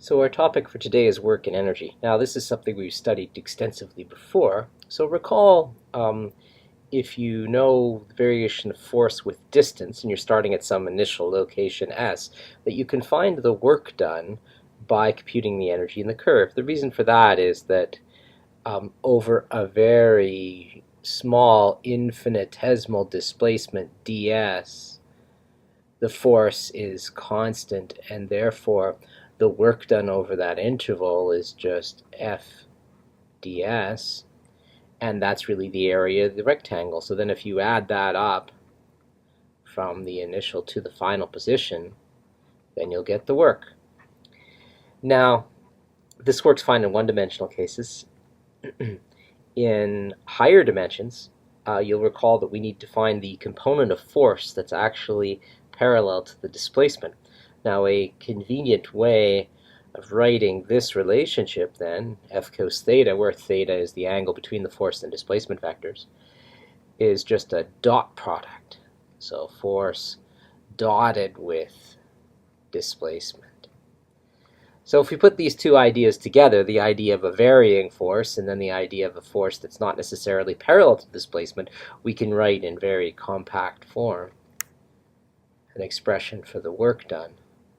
So our topic for today is work and energy. Now this is something we've studied extensively before. So recall, if you know the variation of force with distance and you're starting at some initial location S, that you can find the work done by computing the energy in the curve. The reason for that is that over a very small infinitesimal displacement ds, the force is constant, and therefore the work done over that interval is just F ds, and that's really the area of the rectangle. So then if you add that up from the initial to the final position, then you'll get the work. Now, this works fine in one-dimensional cases. In higher dimensions, you'll recall that we need to find the component of force that's actually parallel to the displacement. Now, a convenient way of writing this relationship then, F cos theta, where theta is the angle between the force and displacement vectors, is just a dot product. So force dotted with displacement. So if we put these two ideas together, the idea of a varying force and then the idea of a force that's not necessarily parallel to displacement, we can write in very compact form an expression for the work done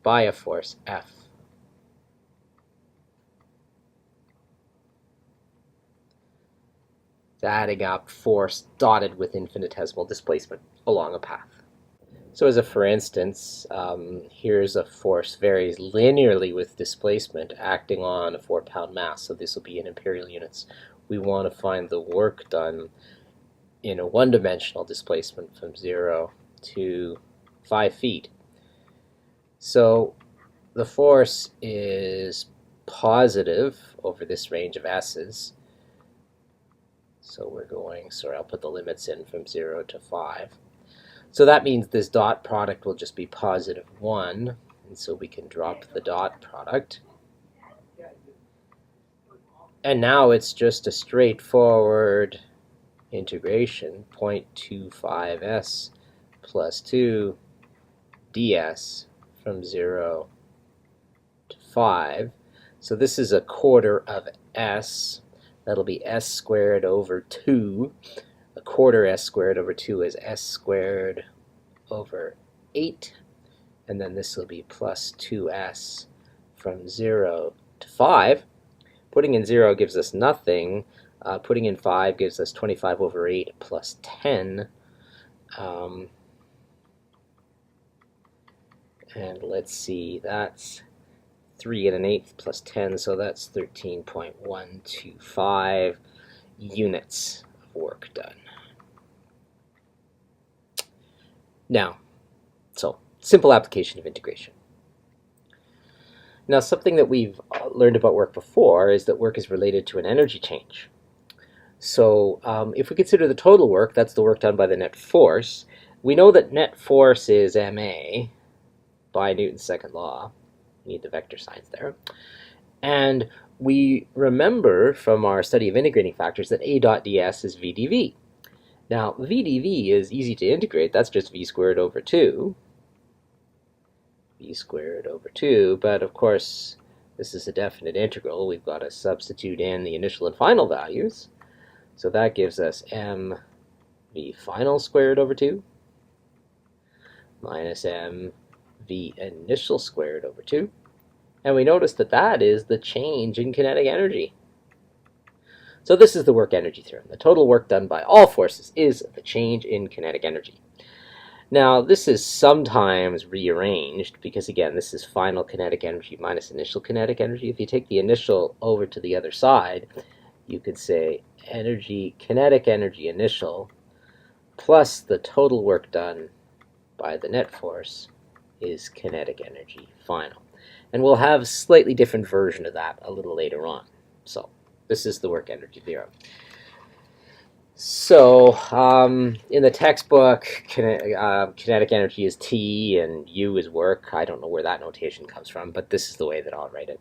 by a force F. It's adding up force dotted with infinitesimal displacement along a path. So as a for instance, here's a force varies linearly with displacement acting on a 4-pound mass. So this will be in imperial units. We want to find the work done in a one-dimensional displacement from 0 to 5 feet. So the force is positive over this range of s's. So we're going, sorry, I'll put the limits in from 0 to 5. So that means this dot product will just be positive 1, and so we can drop the dot product. And now it's just a straightforward integration, 0.25s plus 2 ds from 0 to 5. So this is a quarter of s. That'll be s squared over 2. A quarter s squared over 2 is s squared over 8, and then this will be plus 2s from 0 to 5. Putting in 0 gives us nothing. Putting in 5 gives us 25 over 8 plus 10. And let's see, that's 3 1/8 plus 10, so that's 13.125 units of work done. Now, so simple application of integration. Now, something that we've learned about work before is that work is related to an energy change. So if we consider the total work, that's the work done by the net force. We know that net force is ma by Newton's second law. We need the vector signs there. And we remember from our study of integrating factors that a dot ds is v dv. Now, v dv is easy to integrate. That's just v squared over 2. V squared over 2, but of course, this is a definite integral. We've got to substitute in the initial and final values. So that gives us m v final squared over 2 minus m v initial squared over 2. And we notice that that is the change in kinetic energy. So this is the work-energy theorem. The total work done by all forces is the change in kinetic energy. Now, this is sometimes rearranged because, again, this is final kinetic energy minus initial kinetic energy. If you take the initial over to the other side, you could say kinetic energy initial plus the total work done by the net force is kinetic energy final. And we'll have a slightly different version of that a little later on. So this is the work-energy theorem. So in the textbook, kinetic energy is T and U is work. I don't know where that notation comes from, but this is the way that I'll write it.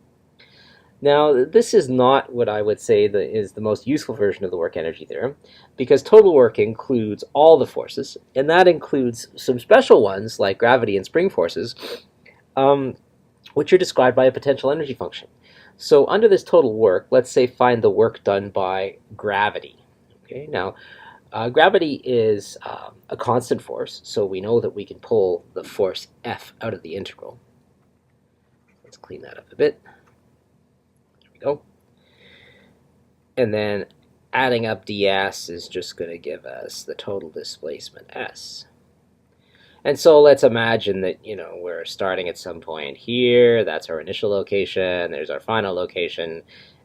Now, this is not what I would say is the most useful version of the work-energy theorem, because total work includes all the forces, and that includes some special ones like gravity and spring forces, which are described by a potential energy function. So under this total work, let's say find the work done by gravity. Okay, now gravity is a constant force, so we know that we can pull the force F out of the integral. Let's clean that up a bit. There we go. And then adding up ds is just going to give us the total displacement s. And so let's imagine that, we're starting at some point here. That's our initial location. There's our final location.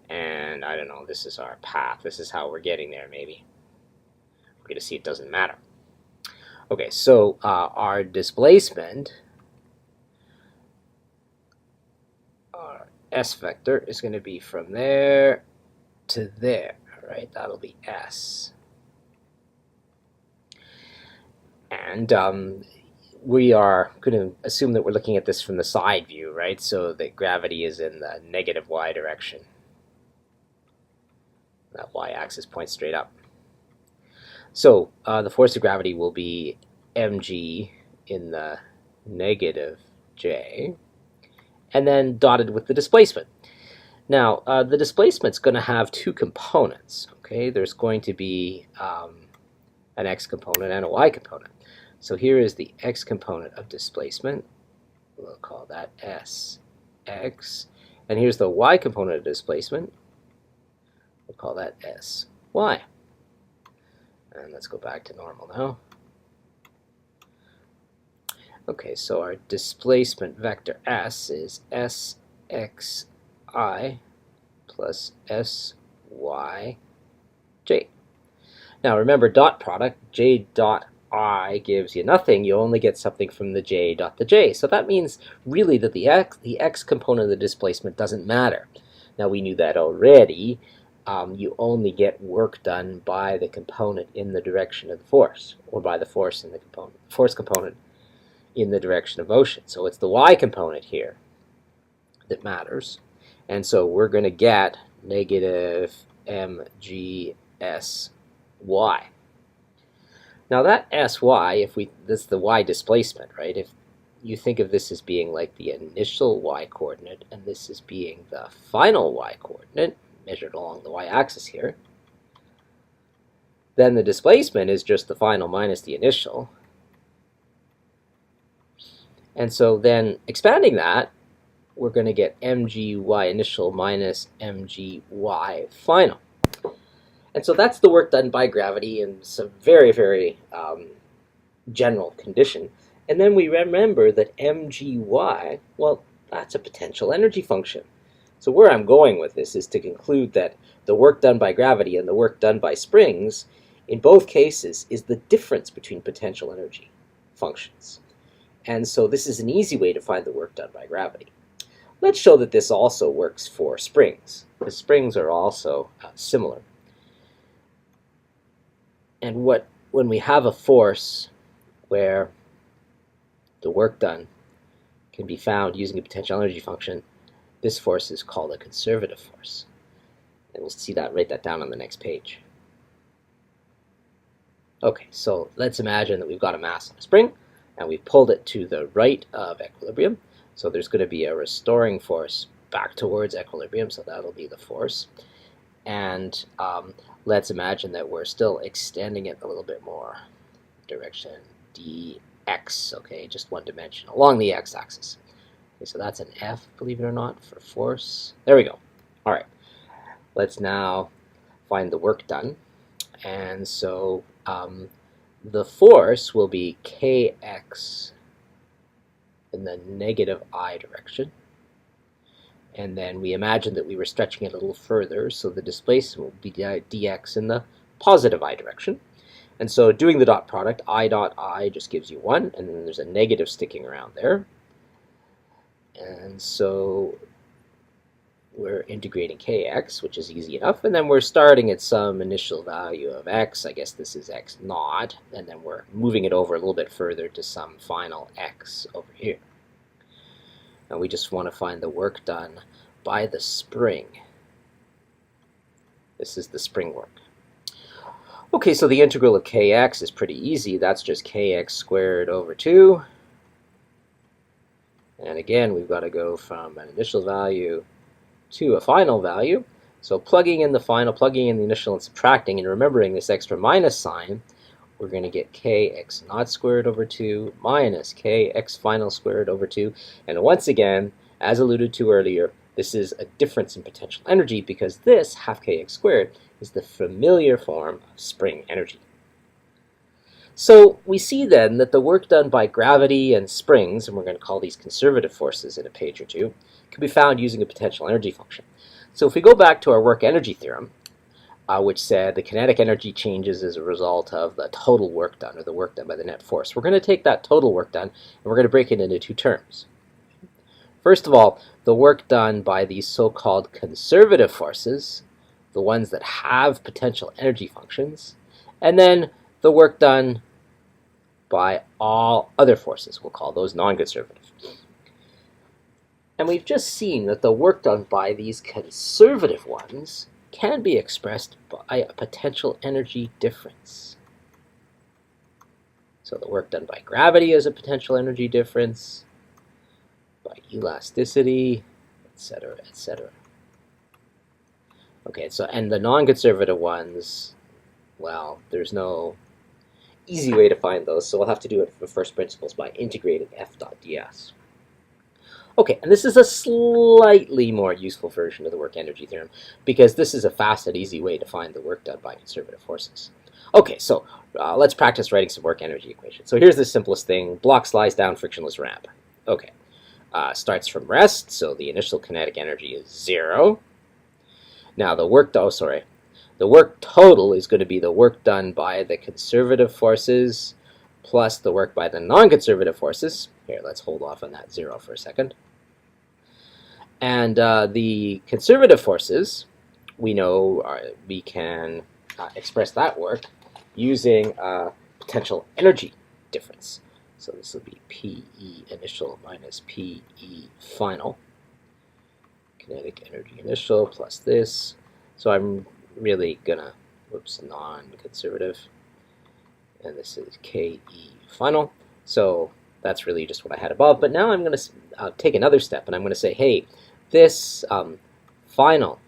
And I don't know, this is our path. This is how we're getting there, maybe. We're going to see it doesn't matter. Okay, so our displacement, our s vector, is going to be from there to there, right? That'll be s. And we are going to assume that we're looking at this from the side view, right? So that gravity is in the negative y direction. That y-axis points straight up. So the force of gravity will be mg in the negative j, and then dotted with the displacement. Now, the displacement's going to have two components, okay? There's going to be an x component and a y component. So here is the x component of displacement. We'll call that sx. And here's the y component of displacement. We'll call that sy. And let's go back to normal now. Okay, so our displacement vector s is sxi plus syj. Now remember, dot product, j dot I gives you nothing. You only get something from the j dot the j. So that means really that the x component of the displacement doesn't matter. Now we knew that already. You only get work done by the component in the direction of the force, or by the force component in the direction of motion. So it's the y component here that matters. And so we're going to get negative mg sy. Now that sy, this is the y displacement, right? If you think of this as being like the initial y coordinate, and this as being the final y coordinate, measured along the y-axis here, then the displacement is just the final minus the initial. And so then expanding that, we're going to get mgy initial minus mgy final. And so that's the work done by gravity in some very, very general condition. And then we remember that mgy, well, that's a potential energy function. So where I'm going with this is to conclude that the work done by gravity and the work done by springs, in both cases, is the difference between potential energy functions. And so this is an easy way to find the work done by gravity. Let's show that this also works for springs. The springs are also similar. And when we have a force where the work done can be found using a potential energy function, this force is called a conservative force. And we'll see that, write that down on the next page. Okay, so let's imagine that we've got a mass on a spring, and we've pulled it to the right of equilibrium. So there's going to be a restoring force back towards equilibrium, so that'll be the force. And let's imagine that we're still extending it a little bit more. Direction dx, okay, just one dimension along the x-axis. Okay, so that's an F, believe it or not, for force. There we go. All right, let's now find the work done. And so the force will be kx in the negative I direction. And then we imagine that we were stretching it a little further, so the displacement will be dx in the positive I direction. And so doing the dot product, I dot I just gives you 1, and then there's a negative sticking around there. And so we're integrating kx, which is easy enough, and then we're starting at some initial value of x. I guess this is x naught, and then we're moving it over a little bit further to some final x over here. And we just want to find the work done by the spring. This is the spring work. Okay, so the integral of kx is pretty easy. That's just kx squared over 2 And again, we've got to go from an initial value to a final value. So plugging in the final, plugging in the initial, and subtracting, and remembering this extra minus sign, we're going to get kx naught squared over 2 minus kx final squared over 2. And once again, as alluded to earlier, this is a difference in potential energy because this, half kx squared, is the familiar form of spring energy. So we see then that the work done by gravity and springs, and we're going to call these conservative forces in a page or two, can be found using a potential energy function. So if we go back to our work energy theorem, which said the kinetic energy changes as a result of the total work done, or the work done by the net force, we're going to take that total work done and we're going to break it into two terms. First of all, the work done by these so-called conservative forces, the ones that have potential energy functions, and then the work done by all other forces. We'll call those non-conservative. And we've just seen that the work done by these conservative ones can be expressed by a potential energy difference. So the work done by gravity is a potential energy difference, by elasticity, etc., etc. Okay, so and the non-conservative ones, well, there's no easy way to find those, so we'll have to do it for first principles by integrating f dot ds. Okay, and this is a slightly more useful version of the work energy theorem because this is a fast and easy way to find the work done by conservative forces. Okay, so let's practice writing some work energy equations. So here's the simplest thing. Block slides down frictionless ramp. Okay, starts from rest, so the initial kinetic energy is 0. Now the work total is going to be the work done by the conservative forces plus the work by the non-conservative forces. Here, let's hold off on that 0 for a second. And the conservative forces, we know we can express that work using a potential energy difference. So this will be PE initial minus PE final. Kinetic energy initial plus this. So I'm really gonna, non-conservative. And this is KE final. So that's really just what I had above. But now I'm going to take another step, and I'm going to say, hey, this final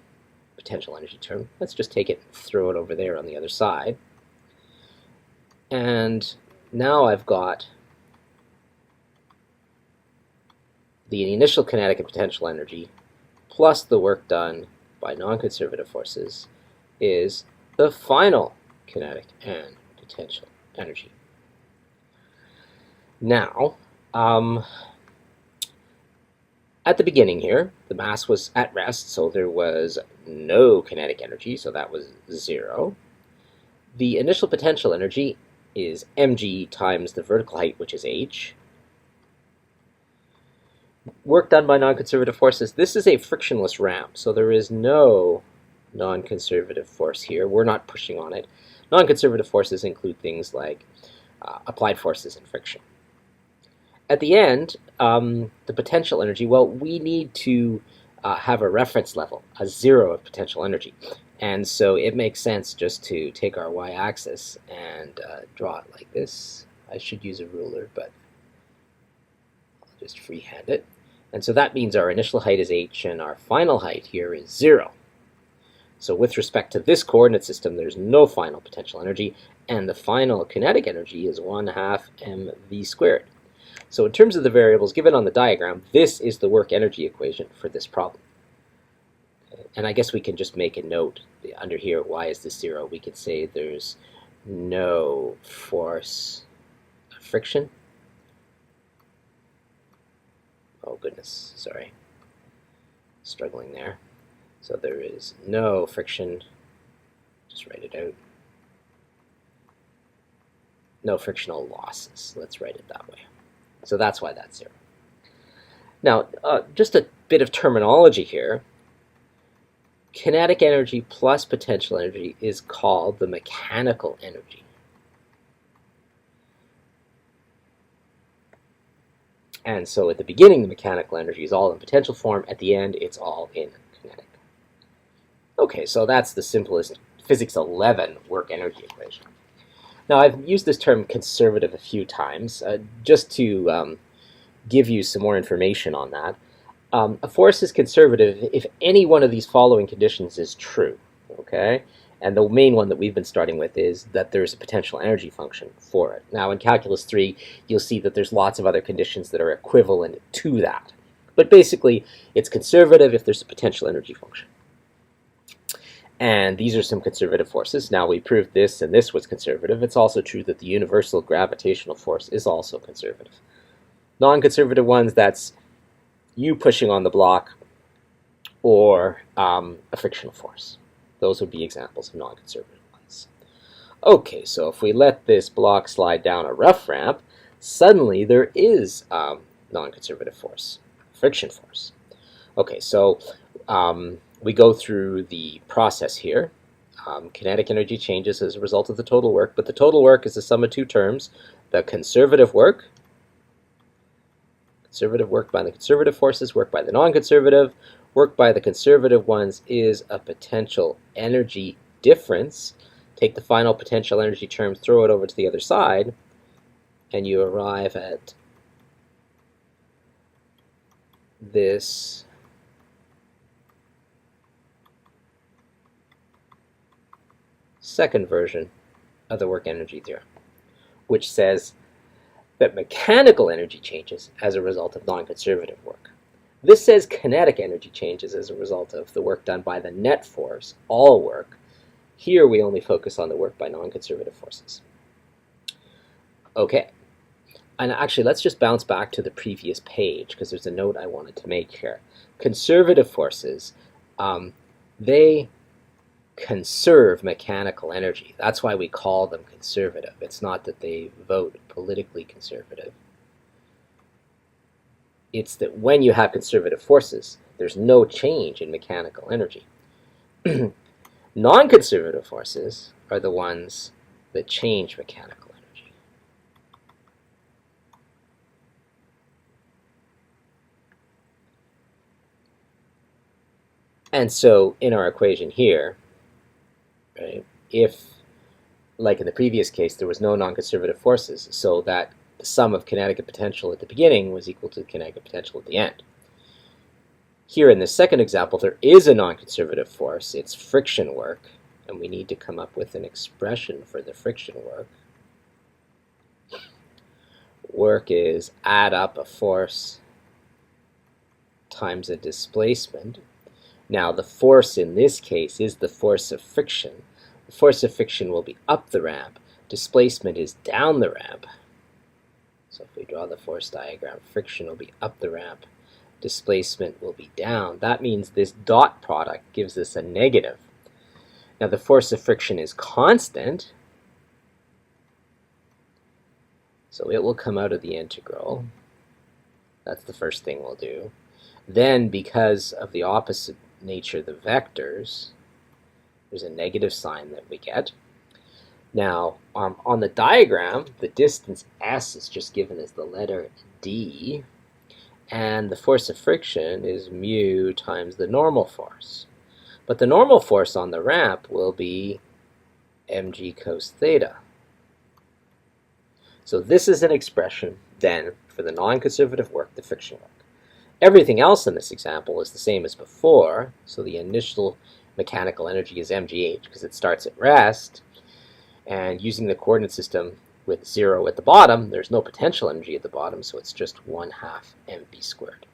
potential energy term, let's just take it and throw it over there on the other side. And now I've got the initial kinetic and potential energy plus the work done by non-conservative forces is the final kinetic and potential energy. Now, at the beginning here, the mass was at rest, so there was no kinetic energy, so that was 0. The initial potential energy is mg times the vertical height, which is h. Work done by non-conservative forces. This is a frictionless ramp, so there is no non-conservative force here. We're not pushing on it. Non-conservative forces include things like applied forces and friction. At the end, the potential energy, well, we need to have a reference level, a 0 of potential energy. And so it makes sense just to take our y-axis and draw it like this. I should use a ruler, but I'll just freehand it. And so that means our initial height is h, and our final height here is 0. So with respect to this coordinate system, there's no final potential energy, and the final kinetic energy is 1/2 mv squared. So in terms of the variables given on the diagram, this is the work energy equation for this problem. And I guess we can just make a note under here, why is this 0? We could say there's no force of friction. Oh goodness, sorry. Struggling there. So there is no friction. Just write it out. No frictional losses. Let's write it that way. So that's why that's 0. Now, just a bit of terminology here. Kinetic energy plus potential energy is called the mechanical energy. And so at the beginning, the mechanical energy is all in potential form. At the end, it's all in kinetic. Okay, so that's the simplest Physics 11 work energy equation. Now, I've used this term conservative a few times just to give you some more information on that. A force is conservative if any one of these following conditions is true, okay? And the main one that we've been starting with is that there's a potential energy function for it. Now in Calculus 3, you'll see that there's lots of other conditions that are equivalent to that. But basically, it's conservative if there's a potential energy function. And these are some conservative forces. Now we proved this and this was conservative. It's also true that the universal gravitational force is also conservative. Non-conservative ones, that's you pushing on the block or a frictional force. Those would be examples of non-conservative ones. Okay, so if we let this block slide down a rough ramp, suddenly there is non-conservative force, friction force. Okay, so we go through the process here. Kinetic energy changes as a result of the total work, but the total work is the sum of two terms. The conservative work by the conservative forces, work by the non-conservative. Work by the conservative ones is a potential energy difference. Take the final potential energy term, throw it over to the other side, and you arrive at this second version of the work energy theorem, which says that mechanical energy changes as a result of non-conservative work. This says kinetic energy changes as a result of the work done by the net force, all work. Here we only focus on the work by non-conservative forces. Okay, and actually let's just bounce back to the previous page because there's a note I wanted to make here. Conservative forces, they conserve mechanical energy. That's why we call them conservative. It's not that they vote politically conservative. It's that when you have conservative forces, there's no change in mechanical energy. Non-conservative forces are the ones that change mechanical energy. And so in our equation here, right, if, like in the previous case, there was no non-conservative forces, so that the sum of kinetic and potential at the beginning was equal to the kinetic and potential at the end. Here in this second example, there is a non-conservative force. It's friction work, and we need to come up with an expression for the friction work. Work is add up a force times a displacement. Now the force in this case is the force of friction. The force of friction will be up the ramp. Displacement is down the ramp. So if we draw the force diagram, friction will be up the ramp. Displacement will be down. That means this dot product gives us a negative. Now the force of friction is constant, so it will come out of the integral. That's the first thing we'll do. Then, because of the opposite nature of the vectors, there's a negative sign that we get. Now, on the diagram, the distance S is just given as the letter D, and the force of friction is mu times the normal force. But the normal force on the ramp will be mg cos theta. So this is an expression, then, for the non-conservative work, the friction work. Everything else in this example is the same as before, so the initial mechanical energy is mgh because it starts at rest, and using the coordinate system with 0 at the bottom, there's no potential energy at the bottom, so it's just 1/2 mv squared.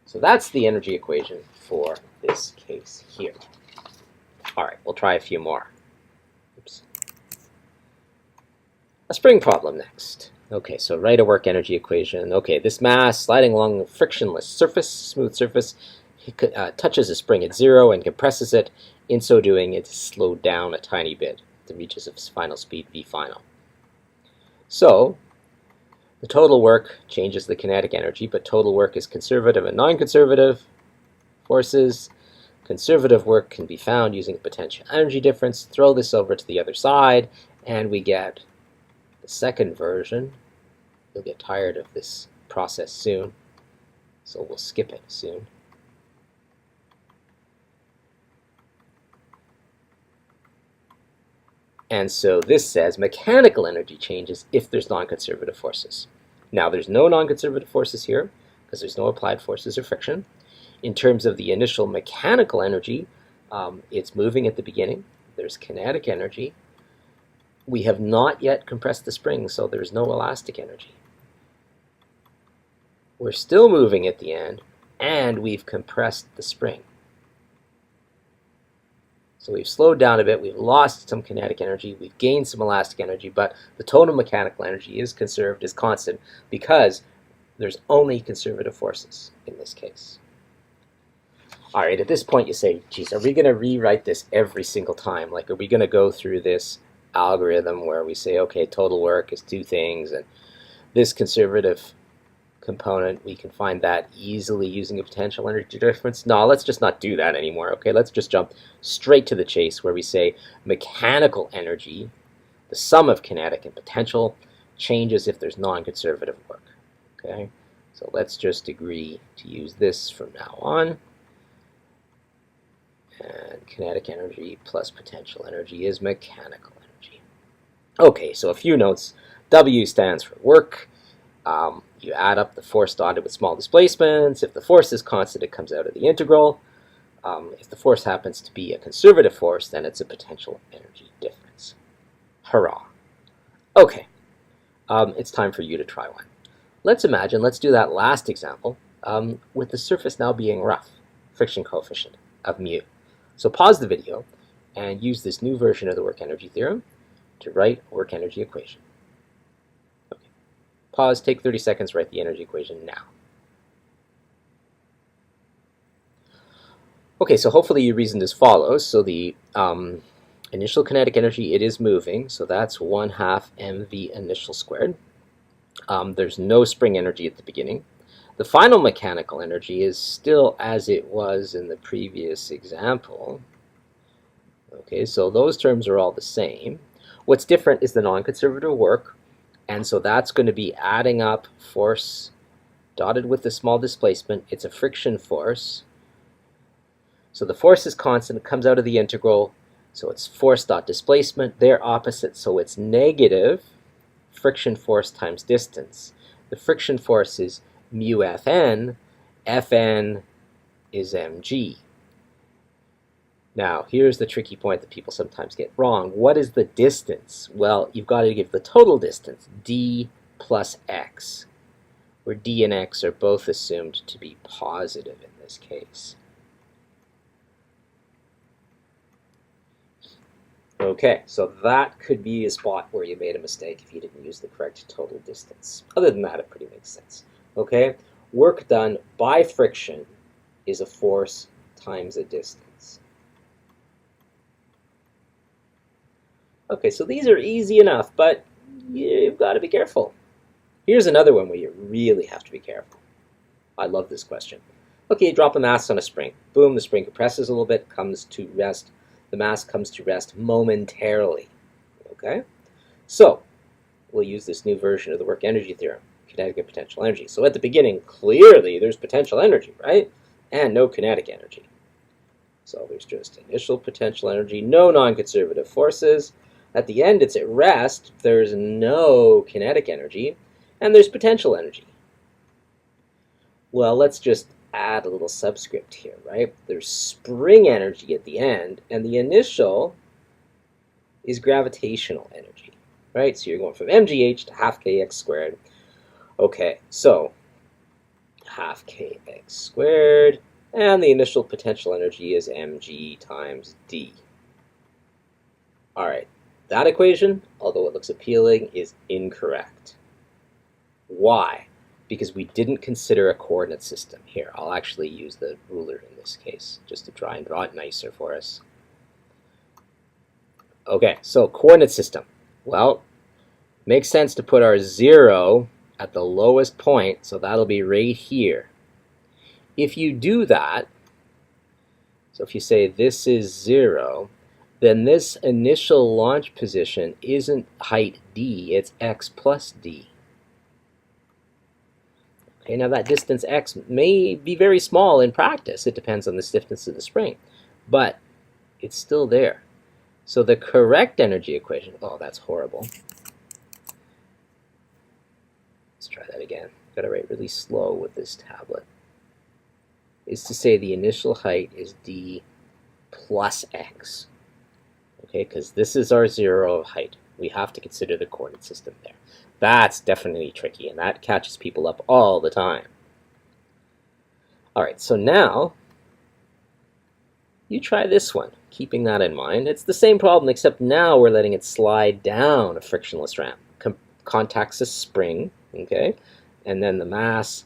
So that's the energy equation for this case here. All right, we'll try a few more. Oops. A spring problem next. Okay, so write a work energy equation. Okay, this mass sliding along a frictionless surface, smooth surface, touches a spring at 0 and compresses it. In so doing, it's slowed down a tiny bit. It reaches its final speed, v final. So, the total work changes the kinetic energy, but total work is conservative and non-conservative forces. Conservative work can be found using a potential energy difference. Throw this over to the other side, and we get the second version. You'll get tired of this process soon, so we'll skip it soon. And so this says mechanical energy changes if there's non-conservative forces. Now, there's no non-conservative forces here because there's no applied forces or friction. In terms of the initial mechanical energy, it's moving at the beginning. There's kinetic energy. We have not yet compressed the spring, so there's no elastic energy. We're still moving at the end, and we've compressed the spring. So we've slowed down a bit, we've lost some kinetic energy, we've gained some elastic energy, but the total mechanical energy is conserved, is constant, because there's only conservative forces in this case. All right, at this point you say, geez, are we going to rewrite this every single time? Like, are we going to go through this algorithm where we say, okay, total work is two things, and this conservative component, we can find that easily using a potential energy difference? No, let's just not do that anymore, okay? Let's just jump straight to the chase where we say mechanical energy, the sum of kinetic and potential, changes if there's non-conservative work, okay? So let's just agree to use this from now on. And kinetic energy plus potential energy is mechanical energy. Okay, so a few notes. W stands for work. You add up the force dotted with small displacements. If the force is constant, it comes out of the integral. If the force happens to be a conservative force, then it's a potential energy difference. Hurrah. Okay, it's time for you to try one. Let's do that last example with the surface now being rough, friction coefficient of mu. So pause the video and use this new version of the work energy theorem to write a work energy equation. Okay. Pause, take 30 seconds, write the energy equation now. Okay, so hopefully you reasoned as follows. So the initial kinetic energy, it is moving, so that's 1/2 mv initial squared. There's no spring energy at the beginning. The final mechanical energy is still as it was in the previous example. Okay, so those terms are all the same. What's different is the non-conservative work, and so that's going to be adding up force dotted with the small displacement. It's a friction force. So the force is constant, it comes out of the integral, so it's force dot displacement. They're opposite, so it's negative friction force times distance. The friction force is mu Fn, Fn is mg. Now, here's the tricky point that people sometimes get wrong. What is the distance? Well, you've got to give the total distance, d plus x, where d and x are both assumed to be positive in this case. Okay, so that could be a spot where you made a mistake if you didn't use the correct total distance. Other than that, it pretty makes sense. Okay, work done by friction is a force times a distance. Okay, so these are easy enough, but you've got to be careful. Here's another one where you really have to be careful. I love this question. Okay, drop a mass on a spring. Boom, the spring compresses a little bit, comes to rest. The mass comes to rest momentarily. Okay, so we'll use this new version of the work energy theorem, kinetic and potential energy. So at the beginning, clearly there's potential energy, right? And no kinetic energy. So there's just initial potential energy, no non-conservative forces. At the end, it's at rest. There's no kinetic energy, and there's potential energy. Well, let's just add a little subscript here, right? There's spring energy at the end, and the initial is gravitational energy, right? So you're going from mgh to 1/2 kx squared. Okay, so 1/2 kx squared, and the initial potential energy is mg times d. All right, that equation, although it looks appealing, is incorrect. Why? Because we didn't consider a coordinate system. Here, I'll actually use the ruler in this case, just to try and draw it nicer for us. Okay, so coordinate system. Well, makes sense to put our 0 at the lowest point, so that'll be right here. If you do that, so if you say this is 0, then this initial launch position isn't height d, it's x plus d. Okay, now that distance x may be very small in practice. It depends on the stiffness of the spring, but it's still there. So the correct energy equation, oh, that's horrible. It's try that again. Got to write really slow with this tablet. Is to say the initial height is d plus x. Okay, because this is our zero of height. We have to consider the coordinate system there. That's definitely tricky, and that catches people up all the time. All right, so now you try this one, keeping that in mind. It's the same problem, except now we're letting it slide down a frictionless ramp. Contacts a spring, okay, and then the mass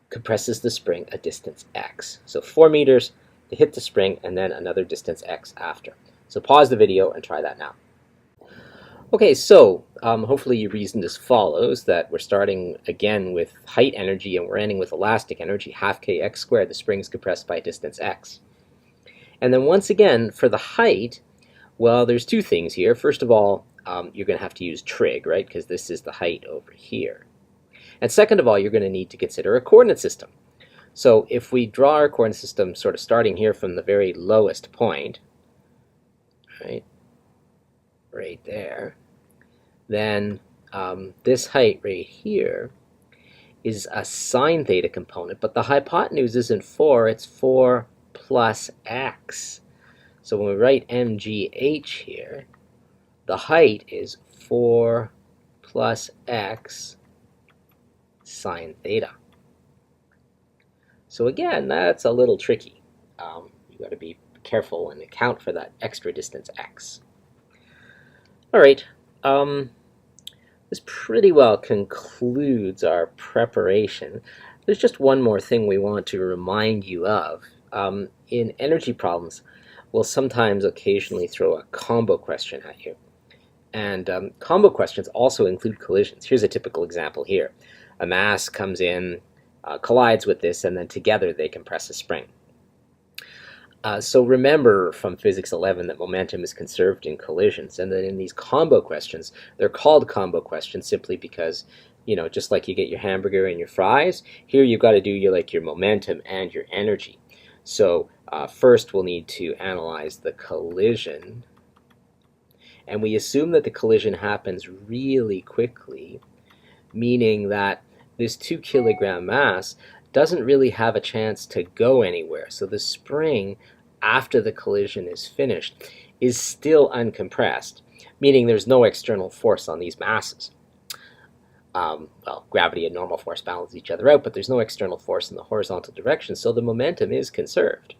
compresses the spring a distance x. So 4 meters to hit the spring, and then another distance x after. So pause the video and try that now. Okay, so hopefully you reasoned as follows, that we're starting again with height energy and we're ending with elastic energy, half kx squared. The spring's compressed by distance x. And then once again, for the height, well, there's two things here. First of all, you're going to have to use trig, right, because this is the height over here. And second of all, you're going to need to consider a coordinate system. So if we draw our coordinate system sort of starting here from the very lowest point, right there, then this height right here is a sine theta component, but the hypotenuse isn't 4, it's 4 plus x. So when we write mgh here, the height is 4 plus x sine theta. So again, that's a little tricky. You've got to be careful and account for that extra distance x. All right, this pretty well concludes our preparation. There's just one more thing we want to remind you of. In energy problems, we'll sometimes occasionally throw a combo question at you. And combo questions also include collisions. Here's a typical example here. A mass comes in, collides with this, and then together they compress a spring. So remember from Physics 11 that momentum is conserved in collisions, and that in these combo questions, they're called combo questions simply because, you know, just like you get your hamburger and your fries, here you've got to do your momentum and your energy. So first we'll need to analyze the collision, and we assume that the collision happens really quickly, meaning that this 2 kilogram mass doesn't really have a chance to go anywhere. So the spring, after the collision is finished, is still uncompressed, meaning there's no external force on these masses. Well, gravity and normal force balance each other out, but there's no external force in the horizontal direction, so the momentum is conserved.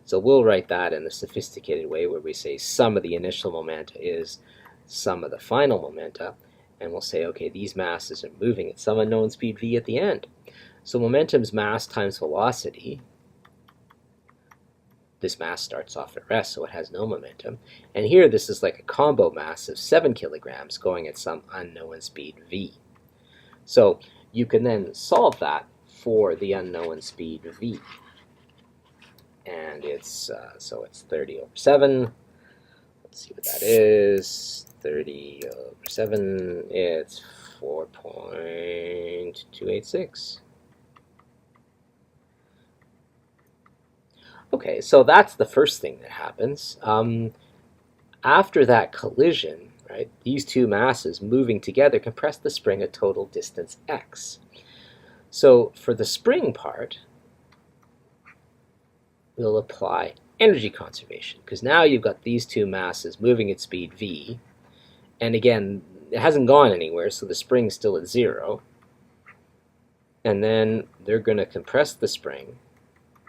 So we'll write that in the sophisticated way where we say sum of the initial momenta is sum of the final momenta, and we'll say, okay, these masses are moving at some unknown speed v at the end. So momentum's mass times velocity. This mass starts off at rest, so it has no momentum. And here this is like a combo mass of 7 kilograms going at some unknown speed v. So you can then solve that for the unknown speed v. And it's, so it's 30 over 7. Let's see what that is. 30 over 7, it's 4.286. Okay, so that's the first thing that happens. After that collision, right, these two masses moving together compress the spring a total distance x. So for the spring part, we'll apply energy conservation, because now you've got these two masses moving at speed v, and again, it hasn't gone anywhere, so the spring's still at 0. And then they're going to compress the spring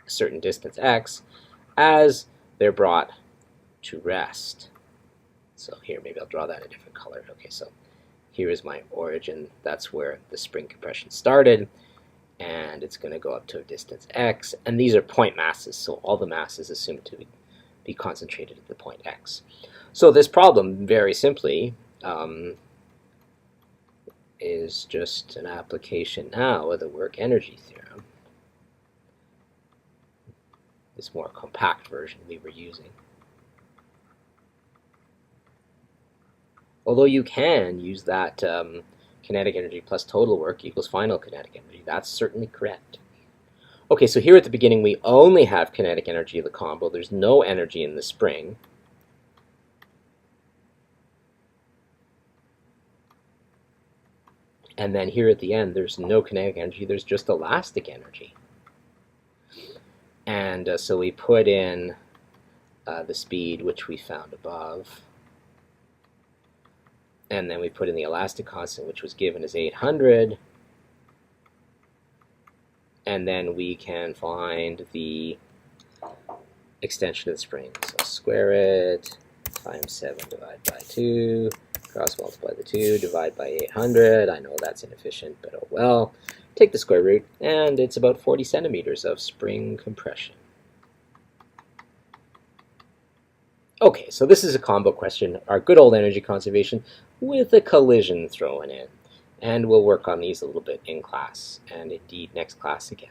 a certain distance x as they're brought to rest. So here, maybe I'll draw that in a different color. Okay, so here is my origin. That's where the spring compression started, and it's going to go up to a distance x. And these are point masses, so all the mass is assumed to be concentrated at the point x. So this problem, very simply, is just an application now of the work energy theorem, this more compact version we were using. Although you can use that kinetic energy plus total work equals final kinetic energy. That's certainly correct. Okay, so here at the beginning we only have kinetic energy of the combo. There's no energy in the spring. And then here at the end, there's no kinetic energy, there's just elastic energy. And so we put in the speed, which we found above. And then we put in the elastic constant, which was given as 800. And then we can find the extension of the spring. So square it, times 7, divide by 2, cross multiply the 2, divide by 800. I know that's inefficient, but oh well. Take the square root, and it's about 40 centimeters of spring compression. Okay, so this is a combo question, our good old energy conservation with a collision thrown in. And we'll work on these a little bit in class, and indeed next class again.